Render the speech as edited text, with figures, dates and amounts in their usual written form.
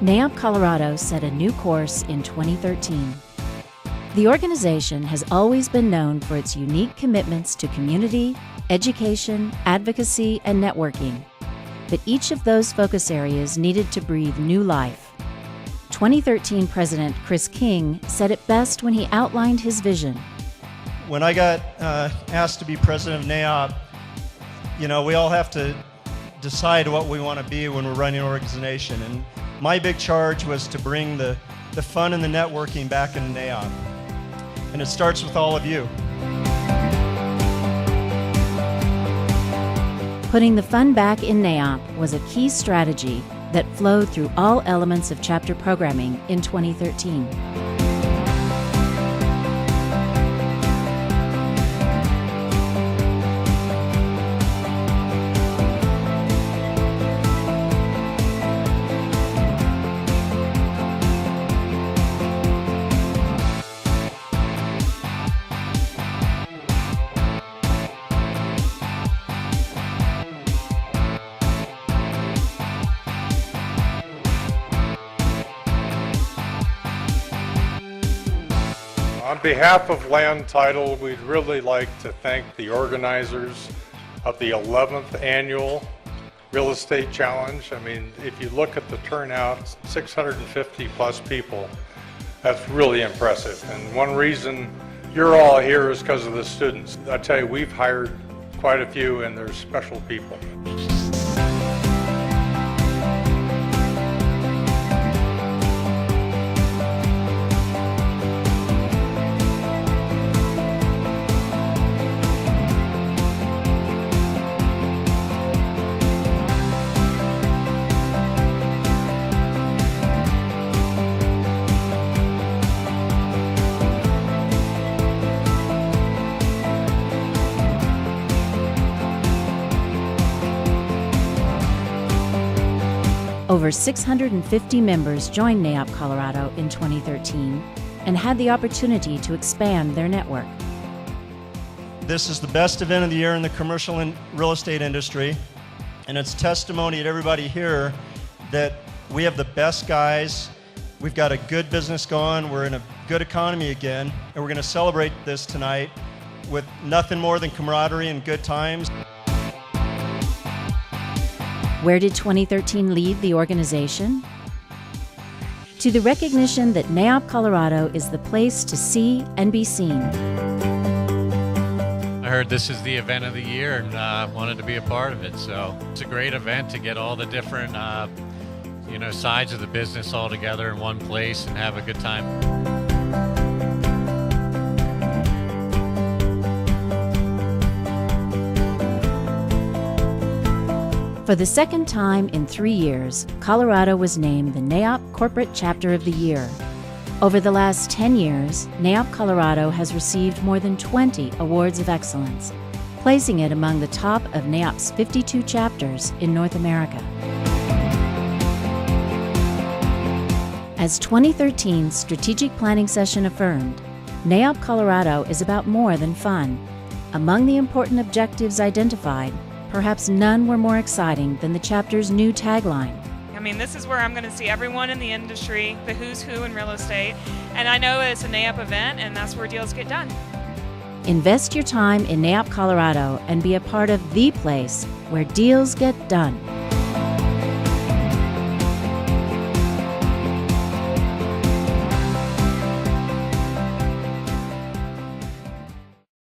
NAIOP Colorado set a new course in 2013. The organization has always been known for its unique commitments to community, education, advocacy, and networking. But each of those focus areas needed to breathe new life. 2013 President Chris King said it best when he outlined his vision. When I got asked to be president of NAIOP, we all have to decide what we want to be when we're running an organization. And my big charge was to bring the fun and the networking back into NAIOP. And it starts with all of you. Putting the fun back in NAIOP was a key strategy that flowed through all elements of chapter programming in 2013. On behalf of Land Title, we'd really like to thank the organizers of the 11th Annual Real Estate Challenge. I mean, if you look at the turnout, 650 plus people, that's really impressive. And one reason you're all here is because of the students. I tell you, we've hired quite a few and they're special people. Over 650 members joined NAIOP Colorado in 2013 and had the opportunity to expand their network. This is the best event of the year in the commercial and real estate industry, and it's testimony to everybody here that we have the best guys, we've got a good business going, we're in a good economy again, and we're going to celebrate this tonight with nothing more than camaraderie and good times. Where did 2013 lead the organization? To the recognition that NAIOP Colorado is the place to see and be seen. I heard this is the event of the year and wanted to be a part of it. So it's a great event to get all the different sides of the business all together in one place and have a good time. For the second time in 3 years, Colorado was named the NAIOP Corporate Chapter of the Year. Over the last 10 years, NAIOP Colorado has received more than 20 awards of excellence, placing it among the top of NAIOP's 52 chapters in North America. As 2013's strategic planning session affirmed, NAIOP Colorado is about more than fun. Among the important objectives identified, perhaps none were more exciting than the chapter's new tagline. I mean, this is where I'm going to see everyone in the industry, the who's who in real estate, and I know it's a NAIOP event, and that's where deals get done. Invest your time in NAIOP Colorado and be a part of the place where deals get done.